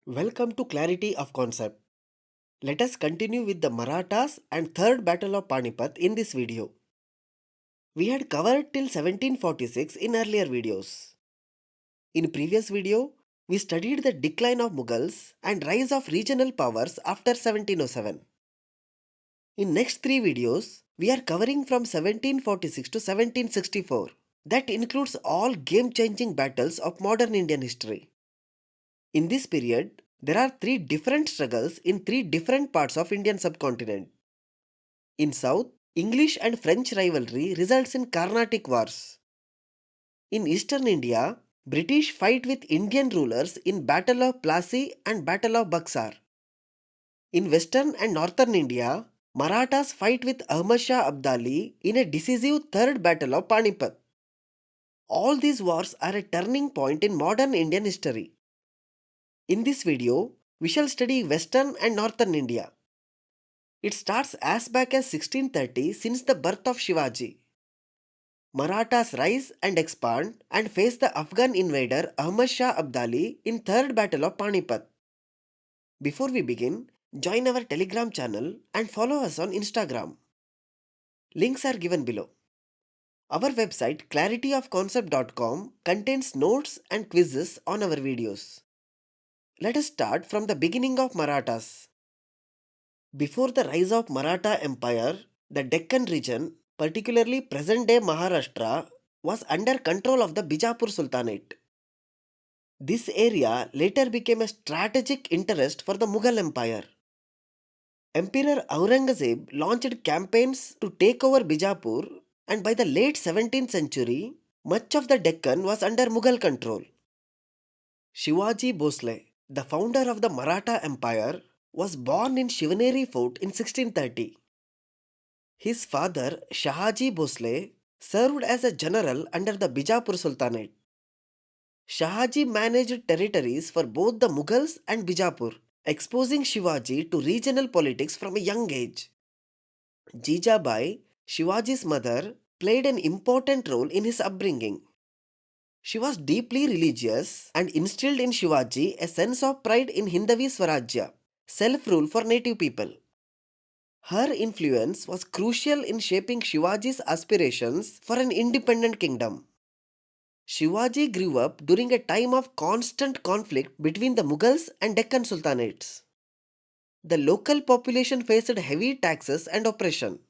Welcome to Clarity of Concept. Let us continue with the Marathas and Third Battle of Panipat in this video. We had covered till 1746 in earlier videos. In previous video, we studied the decline of Mughals and rise of regional powers after 1707. In next three videos, we are covering from 1746 to 1764. That includes all game-changing battles of modern Indian history. In this period, there are three different struggles in three different parts of Indian subcontinent. In South, English and French rivalry results in Carnatic wars. In Eastern India, British fight with Indian rulers in Battle of Plassey and Battle of Buxar. In Western and Northern India, Marathas fight with Ahmad Shah Abdali in a decisive Third Battle of Panipat. All these wars are a turning point in modern Indian history. In this video, we shall study Western and Northern India. It starts as back as 1630 since the birth of Shivaji. Marathas rise and expand and face the Afghan invader Ahmad Shah Abdali in Third Battle of Panipat. Before we begin, join our Telegram channel and follow us on Instagram. Links are given below. Our website clarityofconcept.com contains notes and quizzes on our videos. Let us start from the beginning of Marathas. Before the rise of Maratha Empire, the Deccan region, particularly present-day Maharashtra, was under control of the Bijapur Sultanate. This area later became a strategic interest for the Mughal Empire. Emperor Aurangzeb launched campaigns to take over Bijapur, and by the late 17th century, much of the Deccan was under Mughal control. Shivaji Bhosle, the founder of the Maratha Empire, was born in Shivaneri Fort in 1630. His father, Shahaji Bhosle, served as a general under the Bijapur Sultanate. Shahaji managed territories for both the Mughals and Bijapur, exposing Shivaji to regional politics from a young age. Jijabai, Shivaji's mother, played an important role in his upbringing. She was deeply religious and instilled in Shivaji a sense of pride in Hindavi Swarajya, self-rule for native people. Her influence was crucial in shaping Shivaji's aspirations for an independent kingdom. Shivaji grew up during a time of constant conflict between the Mughals and Deccan Sultanates. The local population faced heavy taxes and oppression.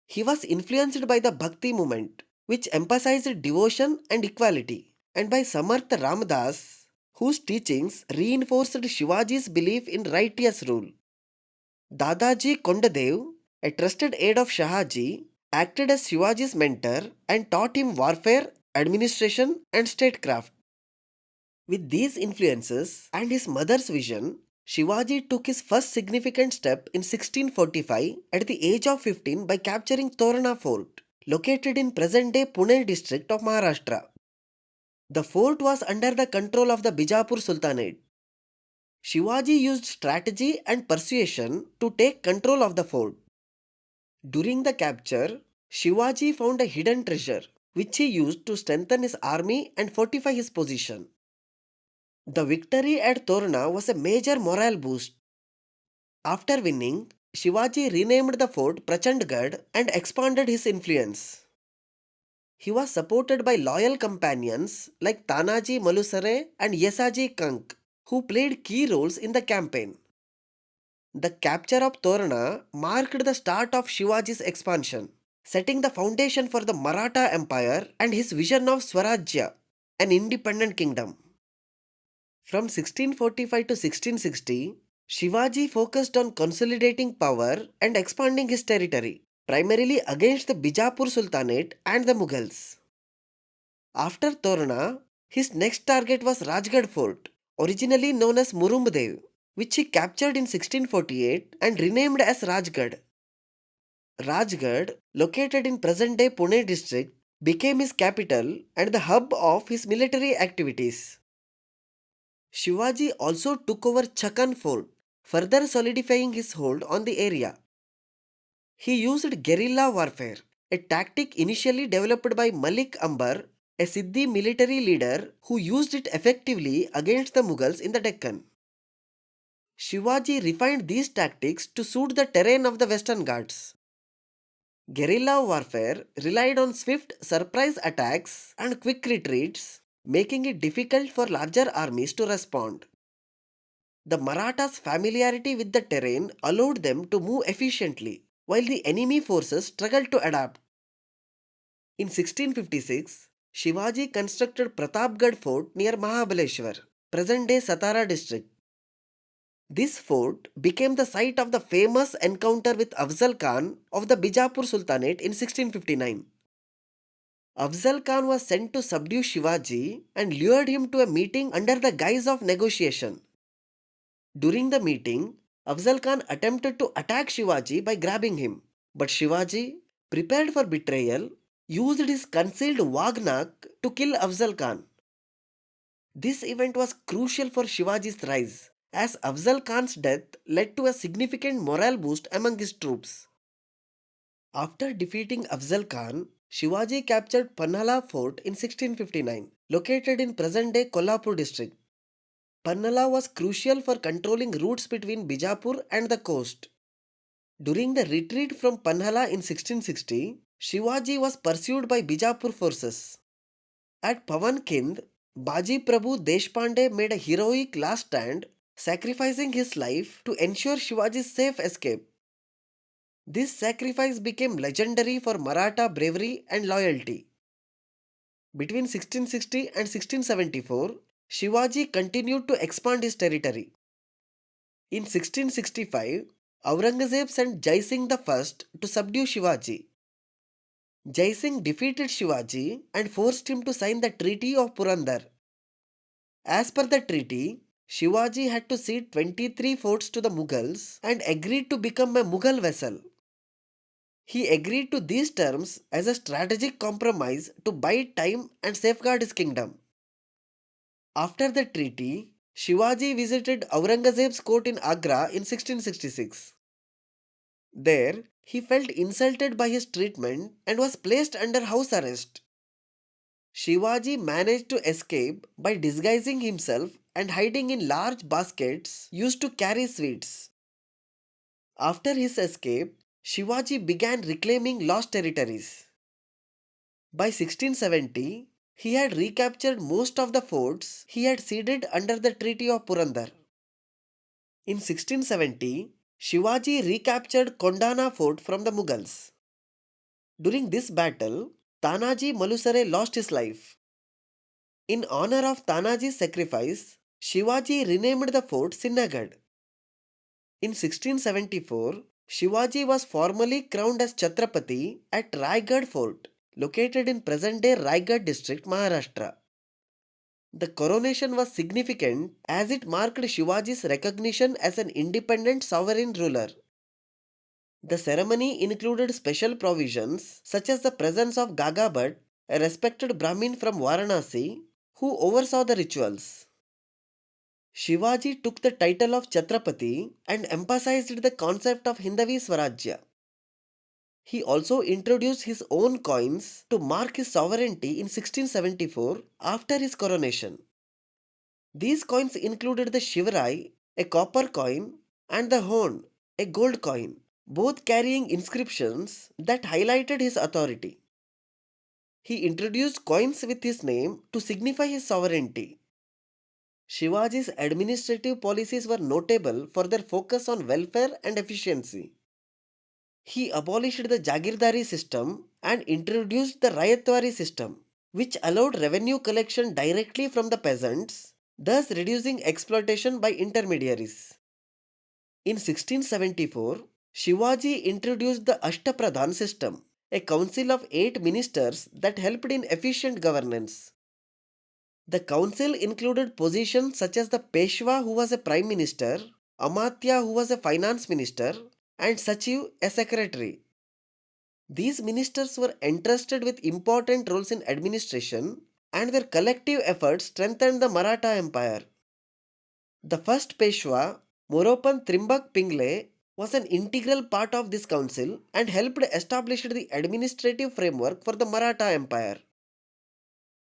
He was influenced by the Bhakti movement, which emphasized devotion and equality, and by Samarth Ramadas, whose teachings reinforced Shivaji's belief in righteous rule. Dadaji Kondadev, a trusted aide of Shahaji, acted as Shivaji's mentor and taught him warfare, administration, and statecraft. With these influences and his mother's vision, Shivaji took his first significant step in 1645 at the age of 15 by capturing Torana Fort, located in present-day Pune district of Maharashtra. The fort was under the control of the Bijapur Sultanate. Shivaji used strategy and persuasion to take control of the fort. During the capture, Shivaji found a hidden treasure, which he used to strengthen his army and fortify his position. The victory at Torna was a major morale boost. After winning, Shivaji renamed the fort Prachandgarh and expanded his influence. He was supported by loyal companions like Tanaji Malusare and Yesaji Kank, who played key roles in the campaign. The capture of Torna marked the start of Shivaji's expansion, setting the foundation for the Maratha Empire and his vision of Swarajya, an independent kingdom. From 1645 to 1660, Shivaji focused on consolidating power and expanding his territory, primarily against the Bijapur Sultanate and the Mughals. After Torna, his next target was Rajgarh Fort, originally known as Murumbdev, which he captured in 1648 and renamed as Rajgarh. Rajgarh, located in present-day Pune district, became his capital and the hub of his military activities. Shivaji also took over Chakan Fort, further solidifying his hold on the area. He used guerrilla warfare, a tactic initially developed by Malik Ambar, a Siddhi military leader who used it effectively against the Mughals in the Deccan. Shivaji refined these tactics to suit the terrain of the Western Ghats. Guerrilla warfare relied on swift surprise attacks and quick retreats, making it difficult for larger armies to respond. The Marathas' familiarity with the terrain allowed them to move efficiently, while the enemy forces struggled to adapt. In 1656, Shivaji constructed Pratapgarh Fort near Mahabaleshwar, present-day Satara district. This fort became the site of the famous encounter with Afzal Khan of the Bijapur Sultanate in 1659. Afzal Khan was sent to subdue Shivaji and lured him to a meeting under the guise of negotiation. During the meeting, Afzal Khan attempted to attack Shivaji by grabbing him, but Shivaji, prepared for betrayal, used his concealed Wagnak to kill Afzal Khan. This event was crucial for Shivaji's rise, as Afzal Khan's death led to a significant morale boost among his troops. After defeating Afzal Khan, Shivaji captured Panhala Fort in 1659, located in present-day Kolhapur district. Panhala was crucial for controlling routes between Bijapur and the coast. During the retreat from Panhala in 1660, Shivaji was pursued by Bijapur forces. At Pavankind, Baji Prabhu Deshpande made a heroic last stand, sacrificing his life to ensure Shivaji's safe escape. This sacrifice became legendary for Maratha bravery and loyalty. Between 1660 and 1674, Shivaji continued to expand his territory. In 1665, Aurangzeb sent Jai Singh I to subdue Shivaji. Jai Singh defeated Shivaji and forced him to sign the Treaty of Purandar. As per the treaty, Shivaji had to cede 23 forts to the Mughals and agreed to become a Mughal vassal. He agreed to these terms as a strategic compromise to buy time and safeguard his kingdom. After the treaty, Shivaji visited Aurangzeb's court in Agra in 1666. There, he felt insulted by his treatment and was placed under house arrest. Shivaji managed to escape by disguising himself and hiding in large baskets used to carry sweets. After his escape, Shivaji began reclaiming lost territories. By 1670, he had recaptured most of the forts he had ceded under the Treaty of Purandar. In 1670, Shivaji recaptured Kondana fort from the Mughals. During this battle, Tanaji Malusare lost his life. In honor of Tanaji's sacrifice, Shivaji renamed the fort Sinnagadh. In 1674, Shivaji was formally crowned as Chatrapati at Raigad Fort, located in present-day Raigad district, Maharashtra. The coronation was significant as it marked Shivaji's recognition as an independent sovereign ruler. The ceremony included special provisions such as the presence of Gaga Bhatt, a respected Brahmin from Varanasi, who oversaw the rituals. Shivaji took the title of Chatrapati and emphasized the concept of Hindavi Swarajya. He also introduced his own coins to mark his sovereignty in 1674 after his coronation. These coins included the Shivarai, a copper coin, and the Hon, a gold coin, both carrying inscriptions that highlighted his authority. He introduced coins with his name to signify his sovereignty. Shivaji's administrative policies were notable for their focus on welfare and efficiency. He abolished the Jagirdari system and introduced the Rayatwari system, which allowed revenue collection directly from the peasants, thus reducing exploitation by intermediaries. In 1674, Shivaji introduced the Ashtapradhan system, a council of 8 ministers that helped in efficient governance. The council included positions such as the Peshwa, who was a prime minister, Amatya, who was a finance minister, and Sachiv, a secretary. These ministers were entrusted with important roles in administration, and their collective efforts strengthened the Maratha Empire. The first Peshwa, Moropan Trimbak Pingle, was an integral part of this council and helped establish the administrative framework for the Maratha Empire.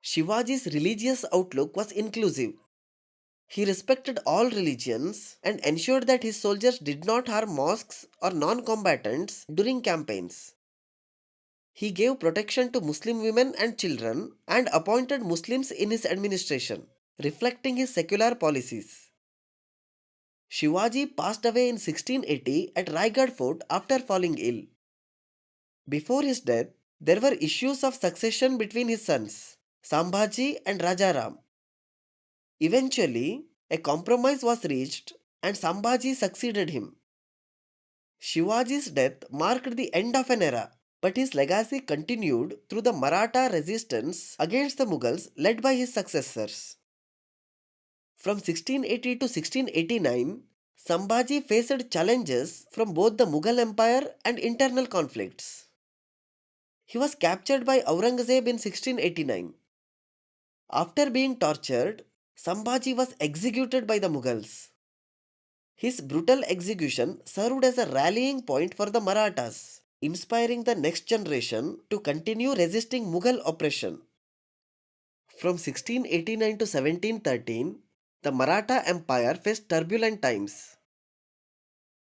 Shivaji's religious outlook was inclusive. He respected all religions and ensured that his soldiers did not harm mosques or non-combatants during campaigns. He gave protection to Muslim women and children and appointed Muslims in his administration, reflecting his secular policies. Shivaji passed away in 1680 at Raigad Fort after falling ill. Before his death, there were issues of succession between his sons, Sambhaji and Rajaram. Eventually, a compromise was reached and Sambhaji succeeded him. Shivaji's death marked the end of an era, but his legacy continued through the Maratha resistance against the Mughals led by his successors. From 1680 to 1689, Sambhaji faced challenges from both the Mughal Empire and internal conflicts. He was captured by Aurangzeb in 1689. After being tortured, Sambhaji was executed by the Mughals. His brutal execution served as a rallying point for the Marathas, inspiring the next generation to continue resisting Mughal oppression. From 1689 to 1713, the Maratha Empire faced turbulent times.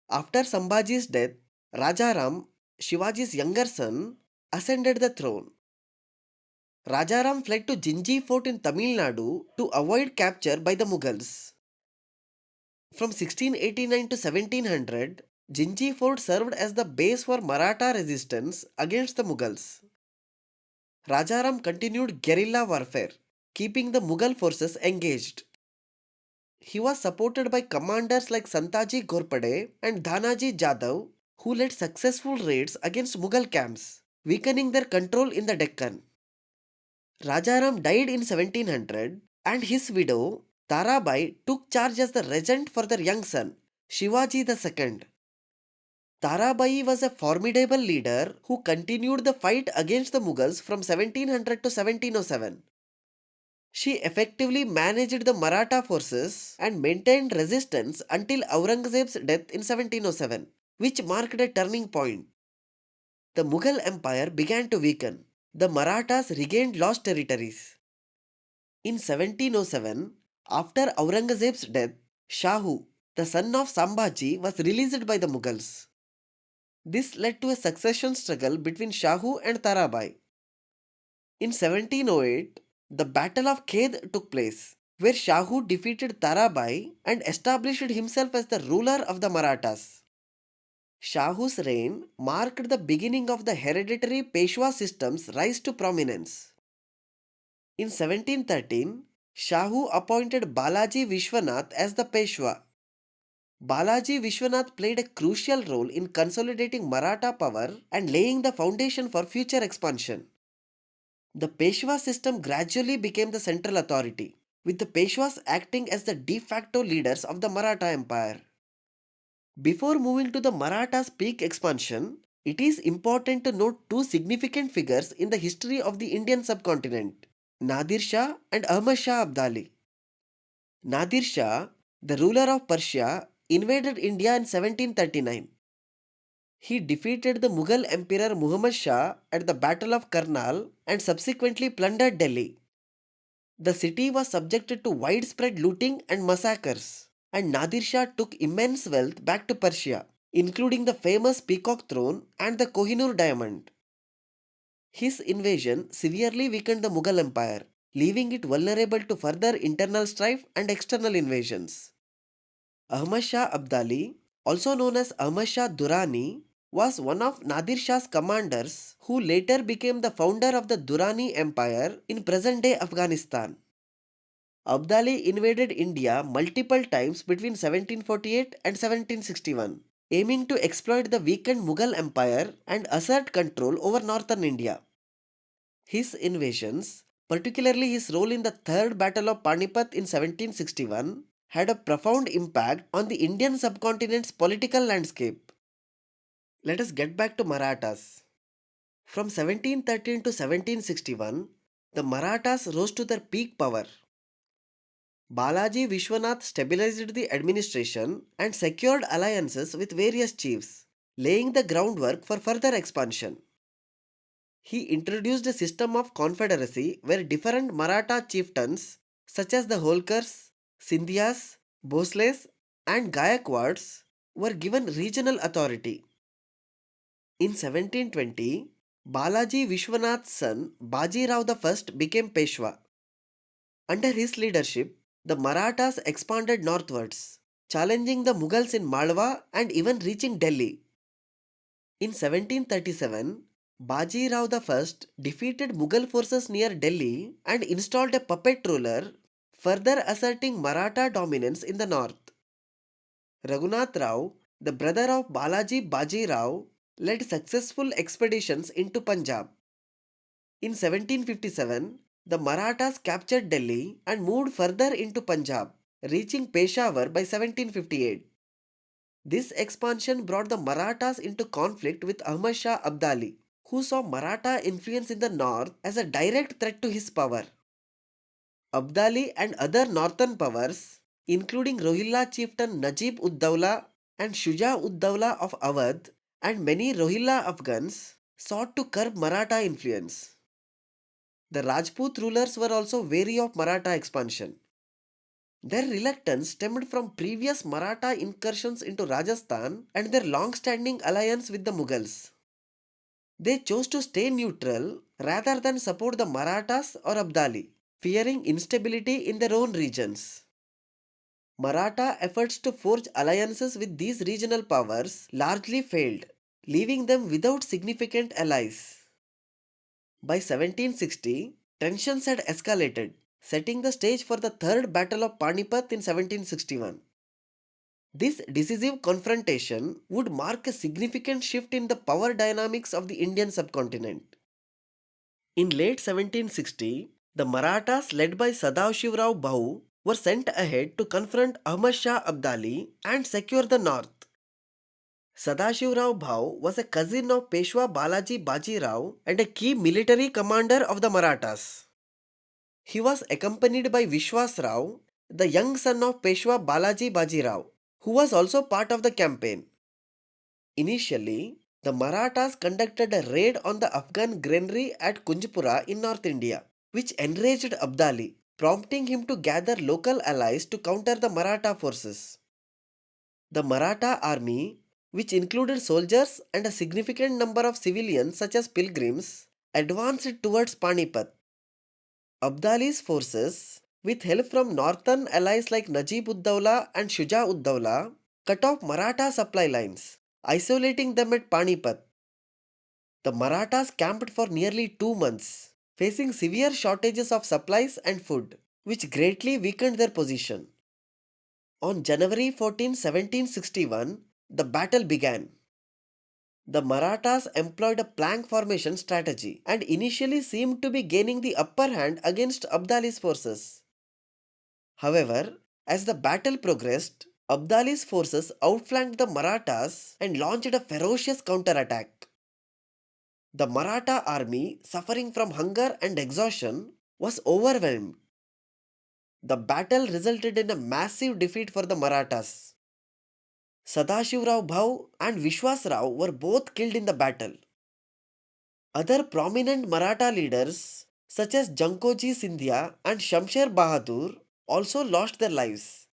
After Sambhaji's death, Rajaram, Shivaji's younger son, ascended the throne. Rajaram fled to Jinji Fort in Tamil Nadu to avoid capture by the Mughals. From 1689 to 1700, Jinji Fort served as the base for Maratha resistance against the Mughals. Rajaram continued guerrilla warfare, keeping the Mughal forces engaged. He was supported by commanders like Santaji Ghorpade and Dhanaji Jadhav, who led successful raids against Mughal camps, weakening their control in the Deccan. Rajaram died in 1700 and his widow, Tarabai, took charge as the regent for their young son, Shivaji II. Tarabai was a formidable leader who continued the fight against the Mughals from 1700 to 1707. She effectively managed the Maratha forces and maintained resistance until Aurangzeb's death in 1707, which marked a turning point. The Mughal Empire began to weaken. The Marathas regained lost territories. In 1707, after Aurangzeb's death, Shahu, the son of Sambhaji, was released by the Mughals. This led to a succession struggle between Shahu and Tarabai. In 1708, the Battle of Khed took place, where Shahu defeated Tarabai and established himself as the ruler of the Marathas. Shahu's reign marked the beginning of the hereditary Peshwa system's rise to prominence. In 1713, Shahu appointed Balaji Vishwanath as the Peshwa. Balaji Vishwanath played a crucial role in consolidating Maratha power and laying the foundation for future expansion. The Peshwa system gradually became the central authority, with the Peshwas acting as the de facto leaders of the Maratha Empire. Before moving to the Marathas' peak expansion, it is important to note two significant figures in the history of the Indian subcontinent, Nadir Shah and Ahmad Shah Abdali. Nadir Shah, the ruler of Persia, invaded India in 1739. He defeated the Mughal Emperor Muhammad Shah at the Battle of Karnal and subsequently plundered Delhi. The city was subjected to widespread looting and massacres, and Nadir Shah took immense wealth back to Persia, including the famous Peacock Throne and the Kohinoor Diamond. His invasion severely weakened the Mughal Empire, leaving it vulnerable to further internal strife and external invasions. Ahmad Shah Abdali, also known as Ahmad Shah Durrani, was one of Nadir Shah's commanders who later became the founder of the Durrani Empire in present-day Afghanistan. Abdali invaded India multiple times between 1748 and 1761, aiming to exploit the weakened Mughal Empire and assert control over northern India. His invasions, particularly his role in the Third Battle of Panipat in 1761, had a profound impact on the Indian subcontinent's political landscape. Let us get back to Marathas. From 1713 to 1761, the Marathas rose to their peak power. Balaji Vishwanath stabilized the administration and secured alliances with various chiefs, laying the groundwork for further expansion. He introduced a system of confederacy where different Maratha chieftains, such as the Holkars, Sindhyas, Bhosles, and Gayakwads were given regional authority. In 1720, Balaji Vishwanath's son Baji Rao I became Peshwa. Under his leadership, the Marathas expanded northwards, challenging the Mughals in Malwa and even reaching Delhi. In 1737, Baji Rao I defeated Mughal forces near Delhi and installed a puppet ruler, further asserting Maratha dominance in the north. Raghunath Rao, the brother of Balaji Baji Rao, led successful expeditions into Punjab. In 1757, the Marathas captured Delhi and moved further into Punjab, reaching Peshawar by 1758. This expansion brought the Marathas into conflict with Ahmad Shah Abdali, who saw Maratha influence in the north as a direct threat to his power. Abdali and other northern powers, including Rohilla chieftain Najib ud Dawla and Shuja ud Dawla of Awadh, and many Rohilla Afghans, sought to curb Maratha influence. The Rajput rulers were also wary of Maratha expansion. Their reluctance stemmed from previous Maratha incursions into Rajasthan and their long standing alliance with the Mughals. They chose to stay neutral rather than support the Marathas or Abdali, fearing instability in their own regions. Maratha efforts to forge alliances with these regional powers largely failed, leaving them without significant allies. By 1760, tensions had escalated, setting the stage for the Third Battle of Panipat in 1761. This decisive confrontation would mark a significant shift in the power dynamics of the Indian subcontinent. In late 1760, the Marathas led by Sadashivrao Bhau were sent ahead to confront Ahmad Shah Abdali and secure the north. Sadashivrao Bhau was a cousin of Peshwa Balaji Baji Rao and a key military commander of the Marathas. He was accompanied by Vishwas Rao, the young son of Peshwa Balaji Baji Rao, who was also part of the campaign. Initially, the Marathas conducted a raid on the Afghan granary at Kunjpura in North India, which enraged Abdali, prompting him to gather local allies to counter the Maratha forces. The Maratha army, which included soldiers and a significant number of civilians such as pilgrims, advanced towards Panipat. Abdali's forces, with help from northern allies like Najib ud Dawla and Shuja ud Dawla, cut off Maratha supply lines, isolating them at Panipat. The Marathas camped for nearly 2 months, facing severe shortages of supplies and food, which greatly weakened their position. On January 14, 1761, the battle began. The Marathas employed a plank formation strategy and initially seemed to be gaining the upper hand against Abdali's forces. However, as the battle progressed, Abdali's forces outflanked the Marathas and launched a ferocious counterattack. The Maratha army, suffering from hunger and exhaustion, was overwhelmed. The battle resulted in a massive defeat for the Marathas. Sadashivrao Bhau and Vishwas Rao were both killed in the battle. Other prominent Maratha leaders such as Jankoji Sindhya and Shamsher Bahadur also lost their lives.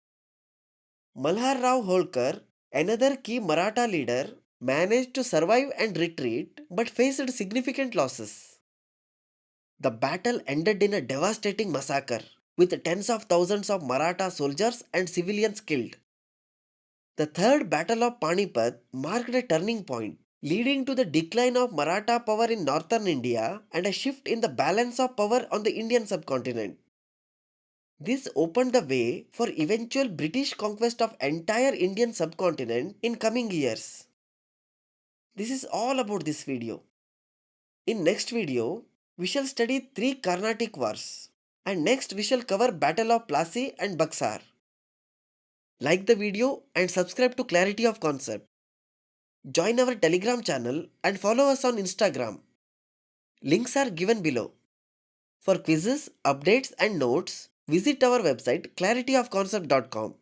Malhar Rao Holkar, another key Maratha leader, managed to survive and retreat but faced significant losses. The battle ended in a devastating massacre with tens of thousands of Maratha soldiers and civilians killed. The Third Battle of Panipat marked a turning point, leading to the decline of Maratha power in northern India and a shift in the balance of power on the Indian subcontinent. This opened the way for eventual British conquest of entire Indian subcontinent in coming years. This is all about this video. In next video, we shall study 3 Carnatic wars, and next we shall cover Battle of Plassey and Buxar. Like the video and subscribe to Clarity of Concept. Join our Telegram channel and follow us on Instagram. Links are given below. For quizzes, updates and notes, visit our website clarityofconcept.com.